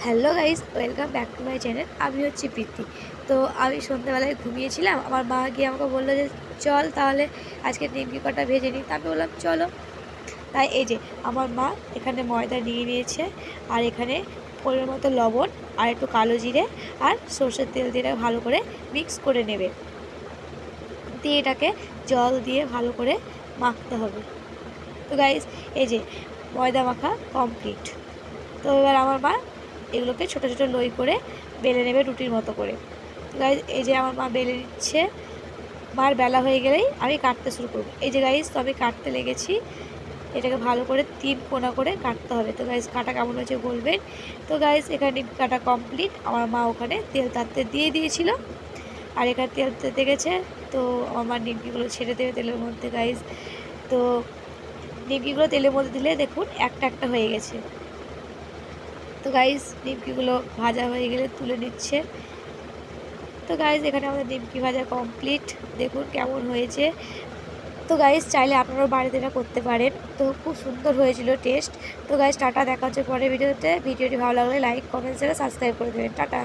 Hello guys, welcome back to my channel. আমি হচ্ছি প্রীতি। তো আমি সন্ধ্যাবেলায় ঘুমিয়েছিলাম। আমার মা গিয়ে আমাকে বললো যে চল তাহলে আজকে নিমকি কটা ভেজে নিই। তা আমি বললাম চলো। তাই এই যে আমার মা এখানে ময়দা নিয়ে নিয়েছে, আর এখানে পরিমাণ মতো লবণ আর একটু কালো জিরে আর সর্ষের তেল দিয়ে ভালো করে মিক্স করে নেবে। দিয়ে এটাকে জল দিয়ে ভালো করে মাখতে হবে। তো গাইস, এই যে ময়দা মাখা কমপ্লিট। তো এবার আমার মা এগুলোকে ছোটো ছোটো লই করে বেলে নেবে রুটির মতো করে। তো গাইস, এই যে আমার মা বেলে নিচ্ছে। মার বেলা হয়ে গেলেই আমি কাটতে শুরু করবো। এই যে গাইস, তো আমি কাটতে লেগেছি। এটাকে ভালো করে 3 কোনা করে কাটতে হবে। তো গাইস, কাটা কেমন হয়েছে বলবেন। তো গাইস, এখানে কাটা কমপ্লিট। আমার মা ওখানে তেল তাতে দিয়ে দিয়েছিল, আর এখানে তেল তেতে গেছে। তো আমার মা নিমকিগুলো ছেড়ে দেবে তেলের মধ্যে গাইস। তো নিমকিগুলো তেলের মধ্যে দিলে দেখুন একটা একটা হয়ে গেছে। তো গাইস, নিমকিগুলো ভাজা হয়ে গেলে তুলে নিচ্ছে। তো গাইস, এখানে আমাদের নিমকি ভাজা কমপ্লিট। দেখুন কেমন হয়েছে। তো গাইস, চাইলে আপনারাও বাড়িতে এটা করতে পারেন। তো খুব সুন্দর হয়েছিল টেস্ট। তো গাইস, টাটা, দেখা হচ্ছে পরের ভিডিওতে। ভিডিওটি ভালো লাগলে লাইক, কমেন্ট, শেয়ার, সাবস্ক্রাইব করে দেবেন। টাটা।